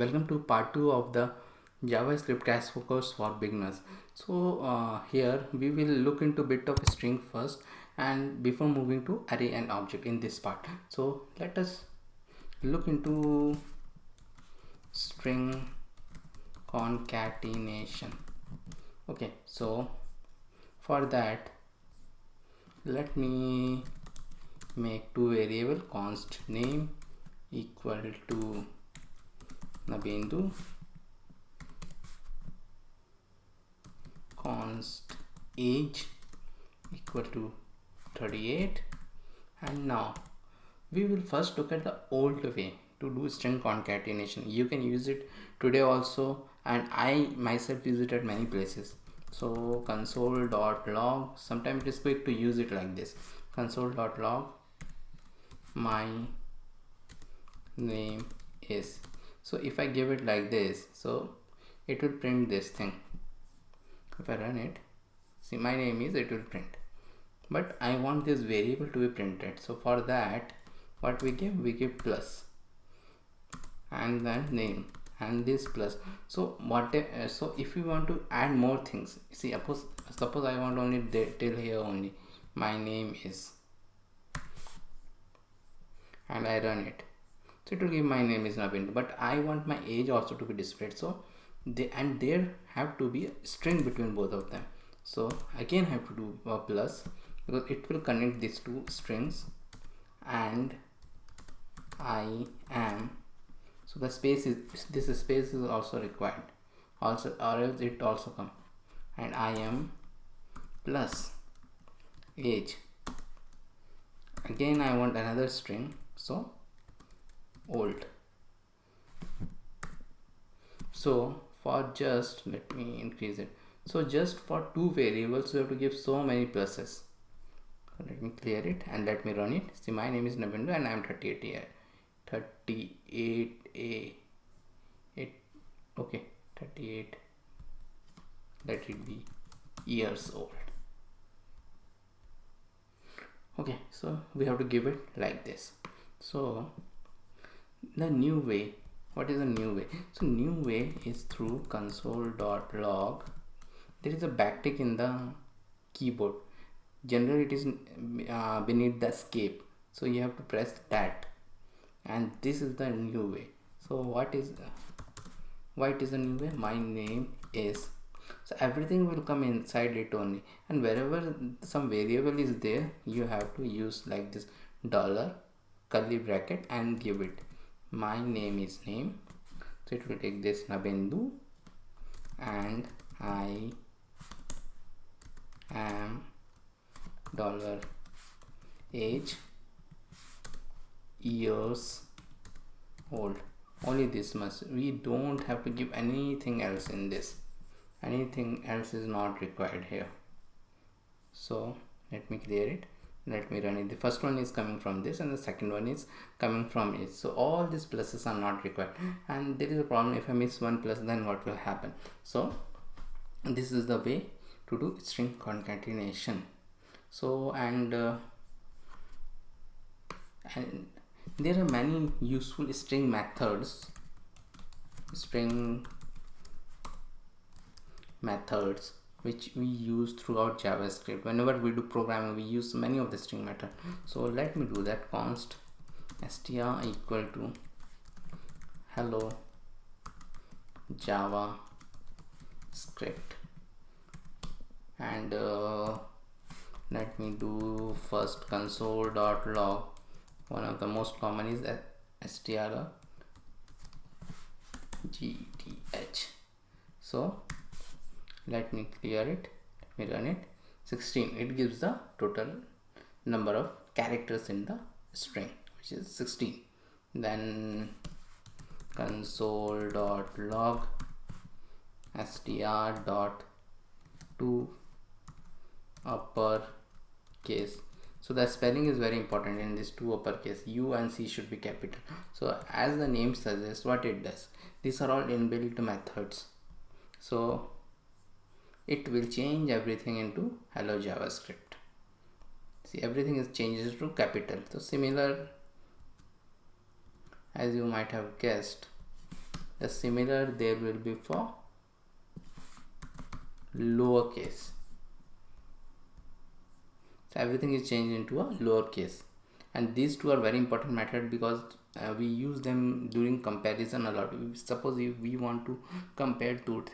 welcome to part 2 of the JavaScript crash course for beginners. Here we will look into bit of string first and before moving to array and object in this part. So let us look into string concatenation. Okay, so for that let me make two variable const name equal to Nabindu, const age equal to 38, and now we will first look at the old way to do string concatenation. You can use it today also, and I myself use it at many places. So console.log, sometimes it is quick to use it like this: console.log my name is. So if I give it like this, so it will print this thing. If I run it, see my name is, it will print, but I want this variable to be printed. So for that, what we give plus and then name and this plus. So so if you want to add more things, see, suppose I want only till here only my name is, and I run it, so it will give my name is Navin, but I want my age also to be displayed. So there have to be a string between both of them. So again have to do a plus, because it will connect these two strings, and I am, so the space is, this space is also required also, or else it also come, and I am plus age. Again I want another string, so old. So for just, let me increase it, so just for two variables we have to give so many pluses. So let me clear it and let me run it. See, my name is Navindu and I am 38 here. 38 okay, 38, let it be years old. Okay, so we have to give it like this. So the new way, what is the new way? So new way is through console.log. There is a backtick in the keyboard. Generally it is beneath the escape, so you have to press that, and this is the new way. So why it is the new way? My name is, so everything will come inside it only, and wherever some variable is there, you have to use like this dollar curly bracket and give it my name is name. So it will take this Nabindu, and I am dollar age years old. Only this much, we don't have to give anything else in this. Anything else is not required here. So let me clear it, let me run it. The first one is coming from this and the second one is coming from it. So all these pluses are not required, and there is a problem. If I miss one plus, then what will happen? So this is the way to do string concatenation. So and there are many useful string methods which we use throughout JavaScript. Whenever we do programming, we use many of the string method. So let me do that. Const str equal to hello JavaScript, and let me do first console.log. One of the most common is strgth. So let me clear it, let me run it. 16, it gives the total number of characters in the string, which is 16. Then console.log str.to uppercase. So the spelling is very important in this two uppercase. U and C should be capital. So as the name suggests, what it does, these are all inbuilt methods. So it will change everything into hello JavaScript. See, everything is changes to capital. So similar, as you might have guessed, The similar there will be for lowercase. So everything is changed into a lowercase, and these two are very important method because we use them during comparison a lot. Suppose if we want to compare two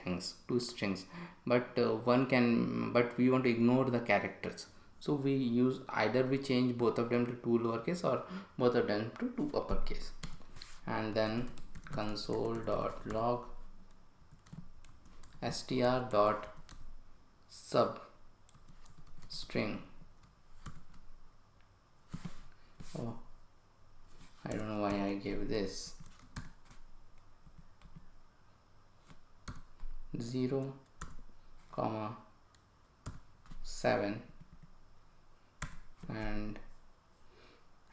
strings, but we want to ignore the characters, so we use either we change both of them to two lowercase or both of them to two uppercase. And then console.log str.substring. Oh, I don't know why I gave this 0, 7, and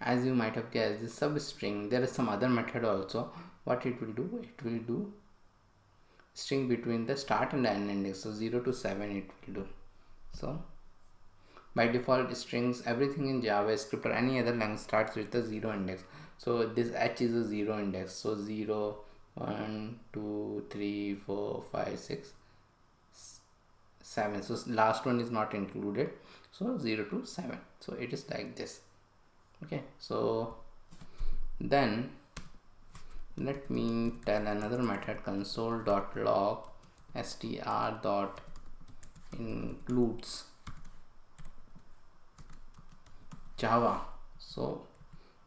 as you might have guessed, this substring, there is some other method also. What it will do, it will do string between the start and the end index, so 0 to 7 it will do. So by default, strings, everything in JavaScript or any other language starts with the 0 index. So this h is a 0 index, so 0, 1, 2, 3, 4, 5, 6, 7. So last one is not included, so 0 to 7. So it is like this. Okay, so then let me tell another method, console.log str.includes Java. So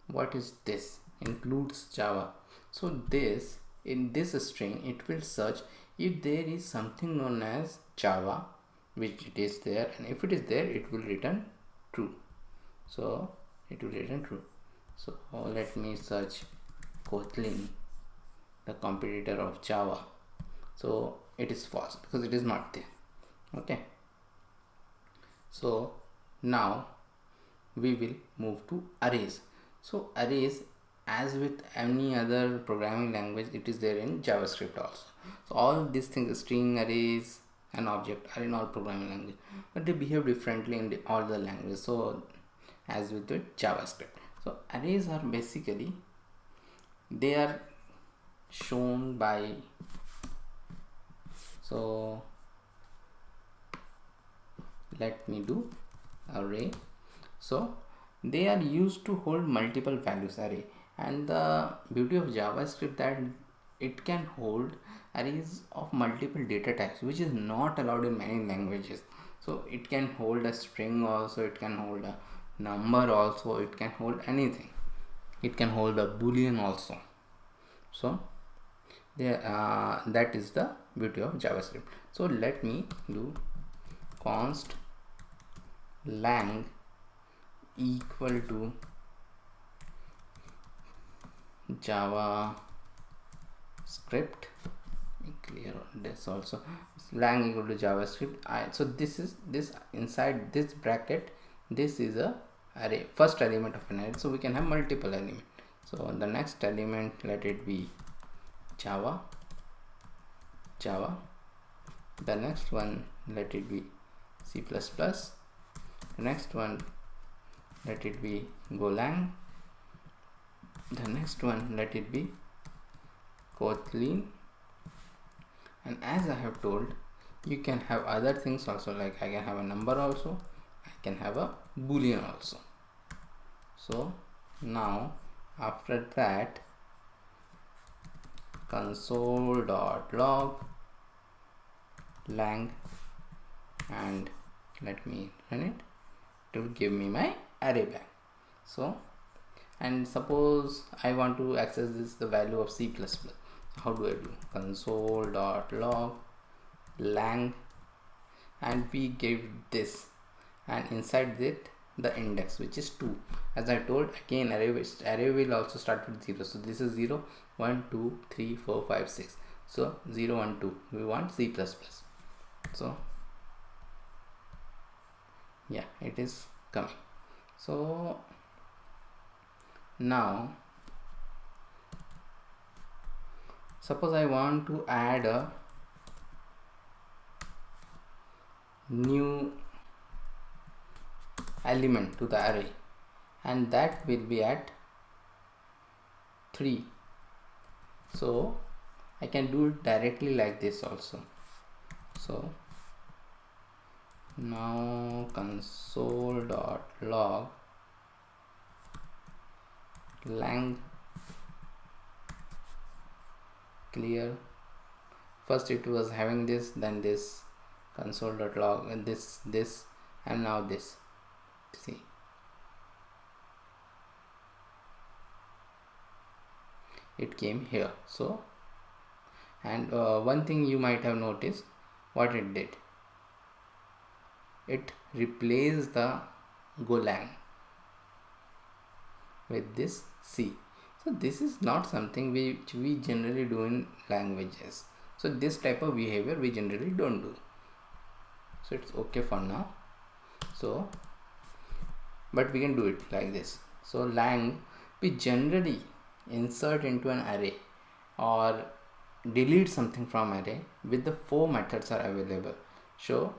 what is this? Includes Java. So this, in this string, it will search if there is something known as Java, which it is there, and if it is there, it will return true. So it will return true. So let me search Kotlin, the competitor of Java. So it is false because it is not there. Okay, so now we will move to arrays. So arrays, as with any other programming language, it is there in JavaScript also. So all these things, string, arrays and object, are in all programming language, but they behave differently in all the languages. So as with the JavaScript, so arrays are basically, they are shown by, so let me do array. So they are used to hold multiple values, array, and the beauty of JavaScript that it can hold arrays of multiple data types, which is not allowed in many languages. So it can hold a string also, it can hold a number also, it can hold anything, it can hold a boolean also. So there, that is the beauty of JavaScript. So let me do const lang equal to JavaScript, clear this also, lang equal to JavaScript. So this is, this inside this bracket, this is a array, first element of an array, so we can have multiple elements. So the next element, let it be Java, the next one let it be C++, the next one let it be Golang, the next one let it be Kotlin, and as I have told, you can have other things also, like I can have a number also, I can have a boolean also. So now after that, console.log lang, and let me run it to give me my array back. So, and suppose I want to access this, the value of C++, how do I do? Console.log lang, and we gave this, and inside it the index, which is 2. As I told, again array will also start with 0. So this is 0, 1, 2, 3, 4, 5, 6. So 0, 1, 2, we want C++. So yeah, it is coming. So now suppose I want to add a new element to the array, and that will be at 3. So I can do it directly like this also. So now console.log lang clear. First it was having this, then this console.log, and this, and now this. See, it came here. So, and one thing you might have noticed, what it did, it replaced the Golang with this C. So this is not something which we generally do in languages. So this type of behavior we generally don't do. So it's okay for now. So, but we can do it like this. So lang, we generally insert into an array or delete something from array with the 4 methods are available. So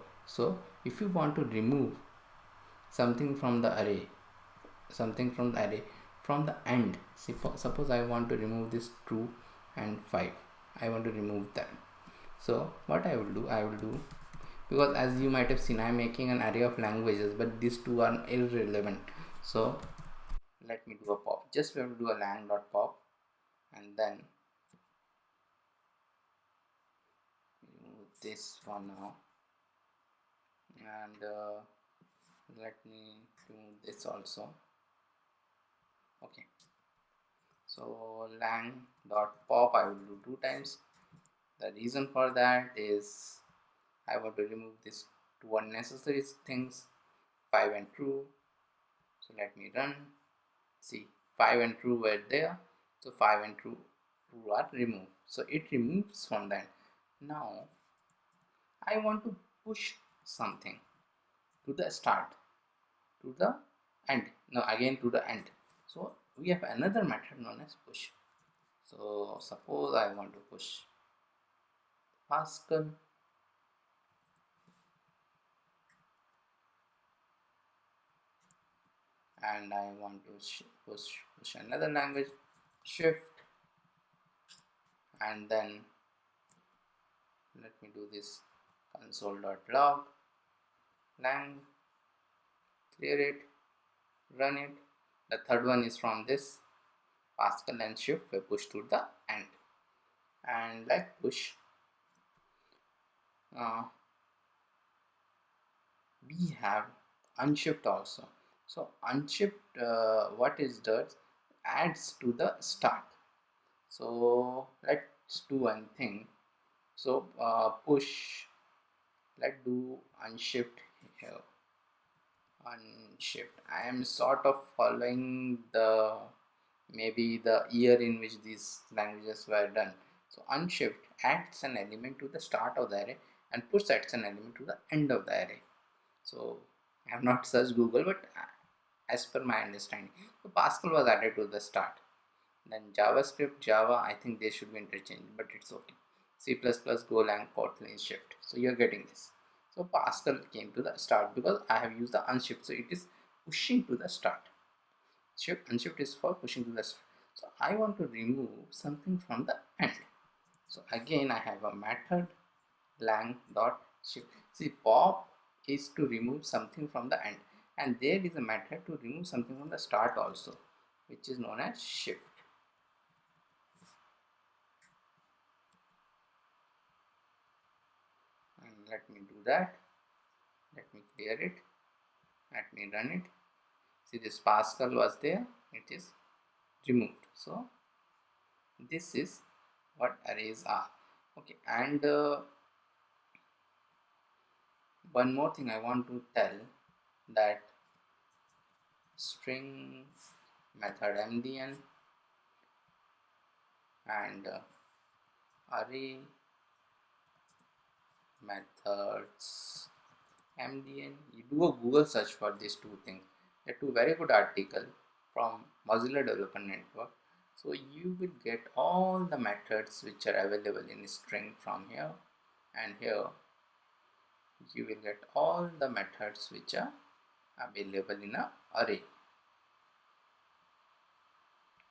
if you want to remove something from the array, from the end, suppose I want to remove this 2 and 5, I want to remove them. So what I will do, because as you might have seen, I am making an array of languages, but these two are irrelevant. So let me do a pop. Just we have to do a lang.pop, and then remove this for now, and let me do this also. Okay, so lang.pop I will do 2 times. The reason for that is I want to remove these 2 unnecessary things, 5 and true. So let me run. See, 5 and true were there, so 5 and true are removed. So it removes from that. Now I want to push something to the start, to the end, no, again to the end. So we have another method known as push. So suppose I want to push Pascal, and I want to push another language, shift, and then let me do this console.log lang, clear it, run it. The third one is from this Pascal and shift, we push to the end. And like push, we have unshift also. So unshift, what is does, adds to the start. So let's do one thing. So push, let's do unshift here. Unshift, I am sort of following the maybe the year in which these languages were done. So unshift adds an element to the start of the array, and push adds an element to the end of the array. So I have not searched Google, but as per my understanding, so Pascal was added to the start. Then JavaScript, Java, I think they should be interchanged, but it's okay. C++, Golang, Kotlin, shift. So you're getting this. So Pascal came to the start because I have used the unshift, so it is pushing to the start. Unshift is for pushing to the start. So I want to remove something from the end. So again I have a method lang.shift. See, pop is to remove something from the end, and there is a method to remove something from the start also, which is known as shift. And let me do that. Let me clear it. Let me run it. See, this Pascal was there, it is removed. So this is what arrays are. Okay, and one more thing I want to tell, that string method mdn and array methods mdn. You do a Google search for these two things. They're two very good articles from Mozilla Developer Network. So you will get all the methods which are available in string from here, and here you will get all the methods which are available in a array.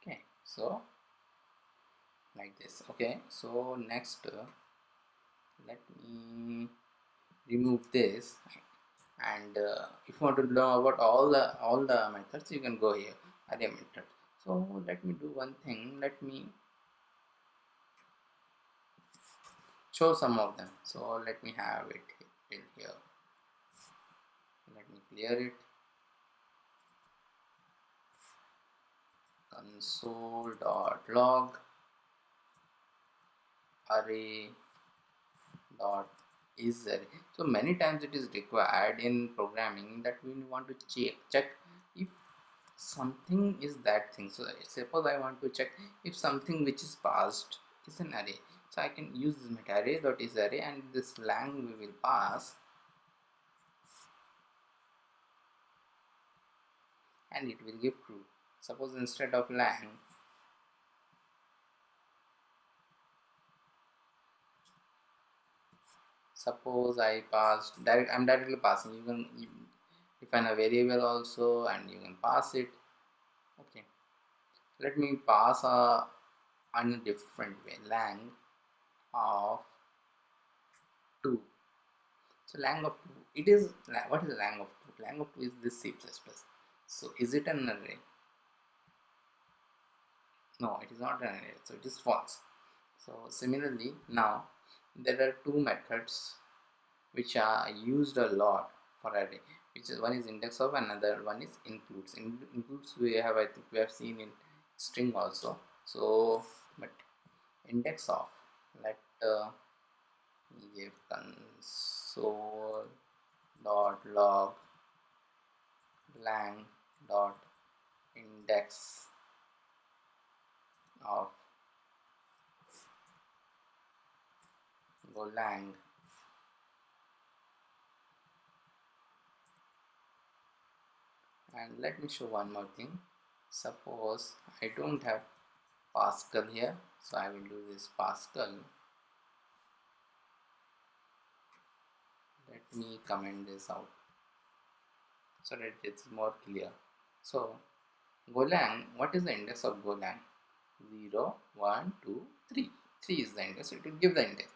Okay, so like this. Okay, so next let me remove this, and if you want to know about all the methods, you can go here, array method. So let me do one thing, let me show some of them. So let me have it in here, let me clear it, console.log array dot is array. So many times it is required in programming that we want to check if something is that thing. So suppose I want to check if something which is passed is an array, so I can use this method array dot is array, and this lang we will pass, and it will give true. Suppose instead of lang, suppose I passed I'm directly passing. You can define a variable also and you can pass it. Okay, let me pass on a different way, lang of 2. So lang of 2, it is, what is lang of 2? Lang of 2 is this C++. So is it an array? No, it is not an array, so it is false. So similarly, now there are two methods which are used a lot for array, which is one is index of, another one is includes. Includes we have, I think we have seen in string also. So but index of, let give console dot log lang dot index of golang, and let me show one more thing. Suppose I don't have Pascal here, so I will do this Pascal. Let me comment this out so that it's more clear. So Golang, what is the index of Golang? 0, 1, 2, 3. 3 is the index, so it will give the index.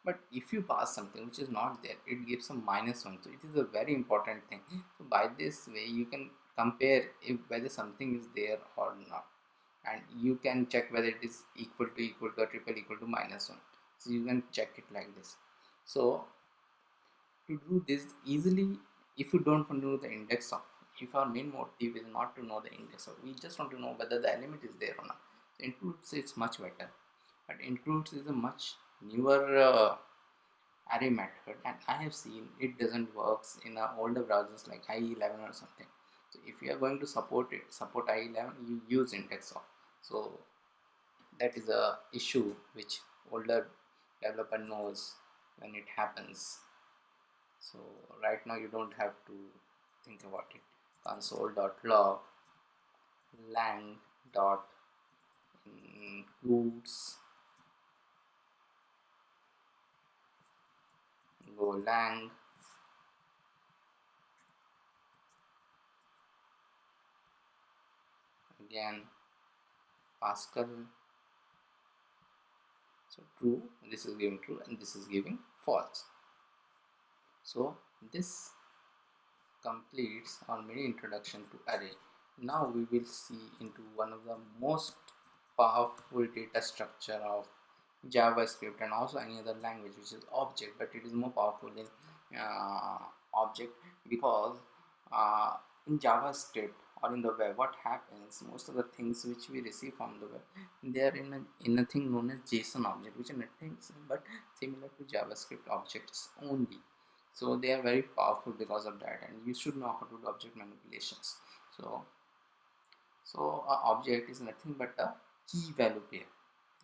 But if you pass something which is not there, it gives a -1. So it is a very important thing. So by this way you can compare if whether something is there or not, and you can check whether it is equal to or triple equal to -1. So you can check it like this. So to do this easily, if you don't want to know the index of, if our main motive is not to know the index of, we just want to know whether the element is there or not, so includes is much better. But includes is a much newer array method, and I have seen it doesn't works in older browsers like IE11 or something. So if you are going to support IE11, you use index of. So that is a issue which older developer knows when it happens. So right now you don't have to think about it. Console.log lang dot includes golang again Pascal. So true, this is giving true and this is giving false. So this completes our mini introduction to array. Now we will see into one of the most powerful data structure of JavaScript and also any other language, which is object, but it is more powerful in object, because in JavaScript or in the web, what happens, most of the things which we receive from the web, they are in a thing known as Json object, which are nothing but similar to JavaScript objects only. So they are very powerful because of that, and you should know how to do object manipulations. So object is nothing but a key value pair.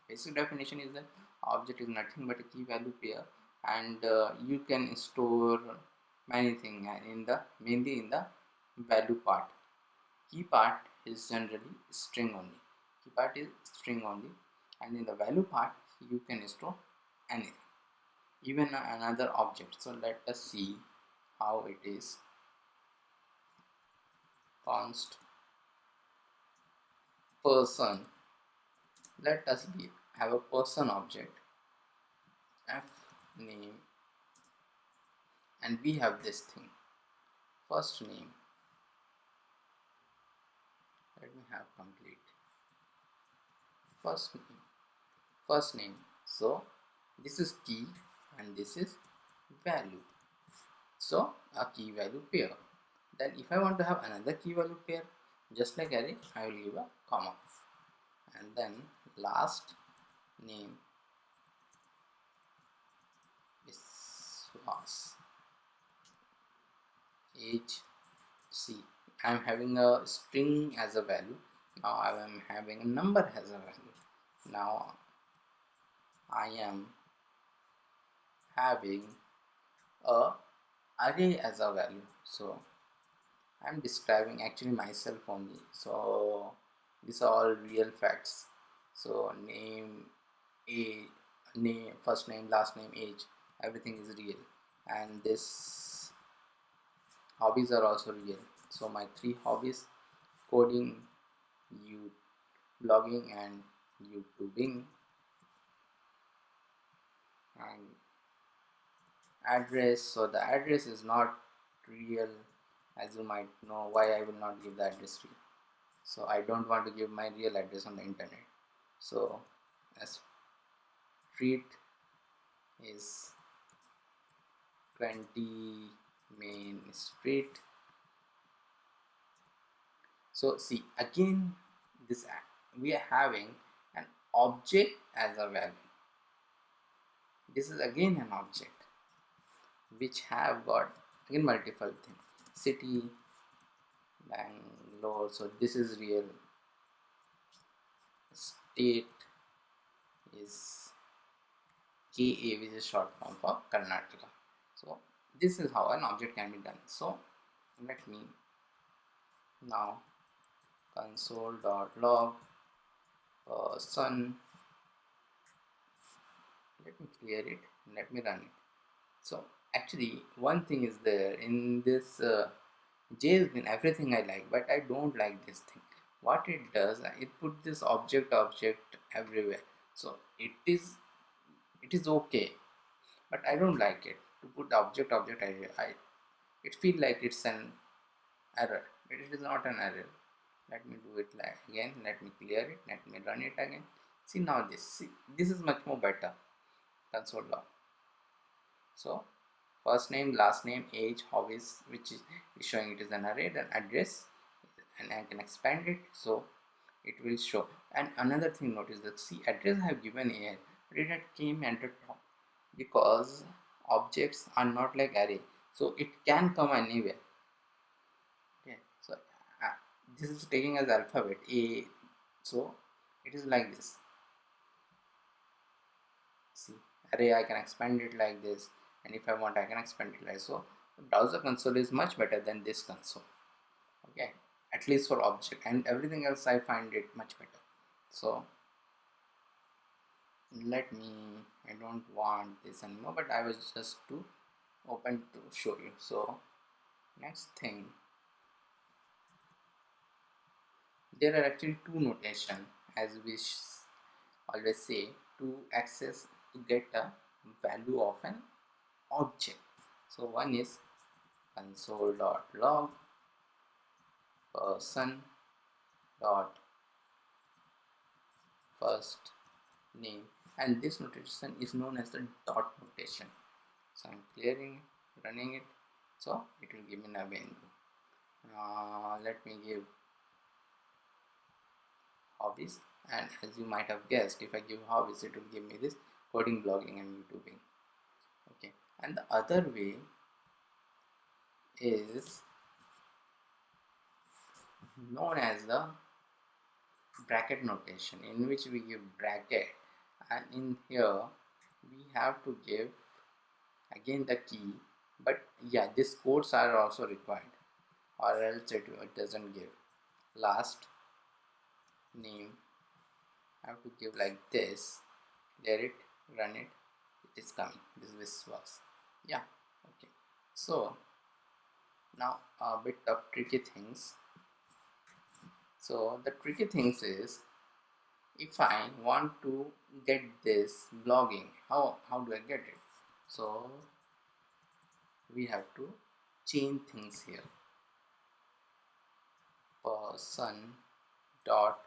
Basic definition is that object is nothing but a key value pair, and you can store many things in the mainly in the value part. Key part is generally string only. Key part is string only, and in the value part you can store anything, even another object. So let us see how it is. Const person, let us be have a person object f name, and we have this thing first name. Let me have complete first name. So this is key and this is value, so a key value pair. Then if I want to have another key value pair, just like array, I will give a comma, and then last name is was age. See, I am having a string as a value. Now I am having a number as a value. Now I am having a array as a value. So I am describing actually myself only. So these are all real facts. So name, age, name, first name, last name, age, everything is real. And this hobbies are also real. So my 3 hobbies: coding, you blogging, and YouTubing. And address, so the address is not real, as you might know why I will not give the address real. So I don't want to give my real address on the internet. So as street is 20 Main Street. So see, again this we are having an object as a value. This is again an object which have got again multiple things: city, Bangalore, so this is real. State is KA, which is short form for Karnataka. So this is how an object can be done. So let me now console.log person. Let me clear it, let me run it. So actually one thing is there in this JS bin, everything I like, but I don't like this thing. What it does, it put this object everywhere. So it is okay, but I don't like it to put the object it feel like it's an error, but it is not an error. Let me do it again, let me clear it, let me run it again. See now this is much more better. Console log. So first name, last name, age, hobbies, which is showing it is an array, then address, and I can expand it, so it will show. And another thing, notice that see, address I have given here, but it had came at the top because objects are not like array, so it can come anywhere. Okay, so this is taking as alphabet A, so it is like this. See, array I can expand it like this, and if I want I can expand it like so. The browser console is much better than this console, okay, at least for object, and everything else I find it much better. So let me, I don't want this anymore, but I was just to open to show you. So next thing, there are actually two notation, as we always say, to access, to get a value of an object. So one is console.log person dot first name, and this notation is known as the dot notation. So I'm clearing it, running it, so it will give me a value. Let me give hobbies, and as you might have guessed, if I give hobbies, it will give me this coding, blogging, and YouTubing. Okay, and the other way is known as the bracket notation, in which we give bracket, and in here we have to give again the key, but yeah, these quotes are also required, or else it doesn't give. Last name I have to give like this, clear it, run it, it is coming. This works. Yeah, okay. So now a bit of tricky things. So the tricky things is, if I want to get this blogging, how do I get it? So we have to change things here. Person dot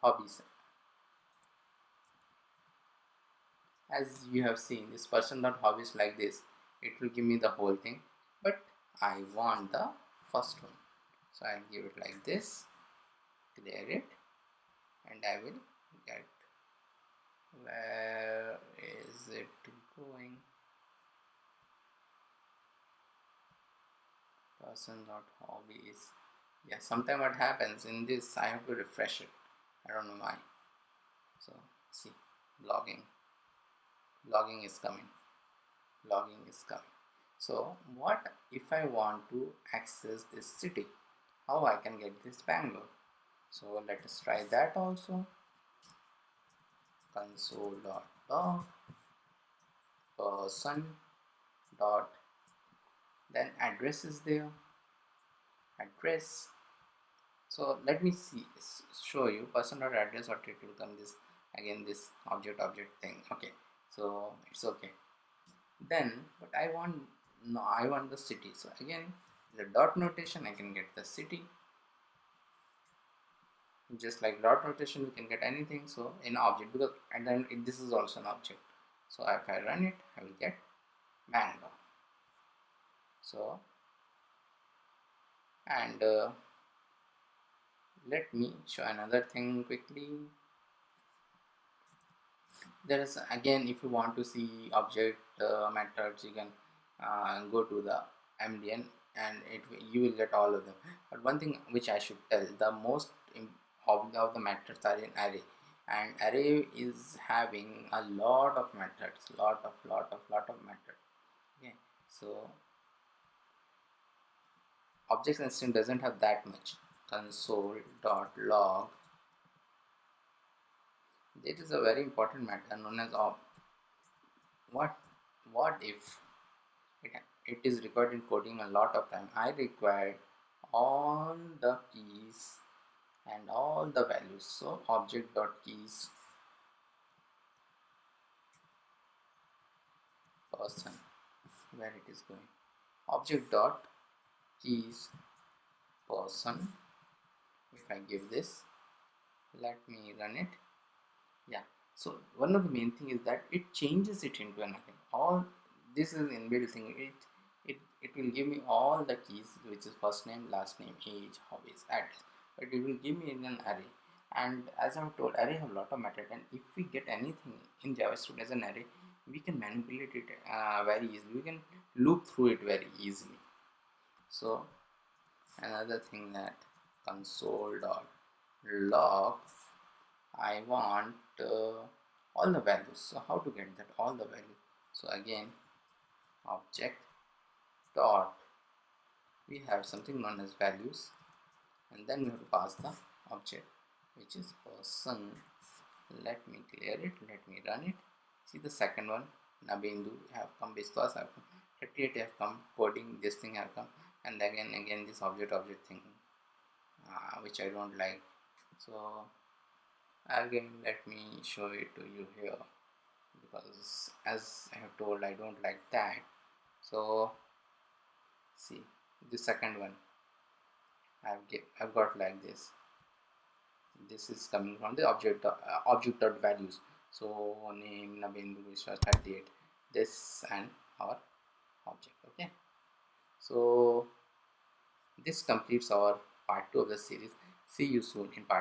hobbies. As you have seen, this person dot hobbies like this, it will give me the whole thing, but I want the first one, so I'll give it like this, clear it, and I will get, where is it going? Person dot hobbies. Yeah, sometime what happens in this, I have to refresh it, I don't know why. So see, blogging is coming, logging is coming. So what if I want to access this city? How I can get this Bangalore? So let us try that also. Console.log person dot, then address is there, address. So let me show you person dot address, what it will come, this again, this object thing. Okay, so it's okay. Then but I want, no, I want the city. So again, the dot notation, I can get the city. Just like dot notation, we can get anything. So in object, because and then this is also an object. So if I run it, I will get Bangalore. So and let me show another thing quickly. There is again, if you want to see object methods, you can go to the MDN, and you will get all of them. But one thing which I should tell, the most of the methods are in array, and array is having a lot of methods, lot of methods. Okay, so objects instance doesn't have that much. Console.log, it is a very important method known as what if it is required in coding a lot of time. I required all the keys and all the values. So object dot keys person, where it is going, object dot keys person. If I give this, let me run it. Yeah, so one of the main thing is that it changes it into an array. All this is inbuilt thing. It will give me all the keys, which is first name, last name, age, hobbies, address, but it will give me in an array. And as I've told, array have a lot of method, and if we get anything in JavaScript as an array, we can manipulate it very easily. We can loop through it very easily. So another thing, that console.log, I want all the values. So how to get that all the values? So again, object dot, we have something known as values, and then we have to pass the object, which is person. Let me clear it, let me run it. See the second one, Nabindu have come, Biswas have come, 38 have come, coding this thing have come, and again this object thing, which I don't like. So again, let me show it to you here, because as I have told, I don't like that. So see the second one, I've got like this. This is coming from the object dot values. So name Nabindu Vishwas 38, this and our object. Okay, so this completes our part 2 of the series. See you soon in part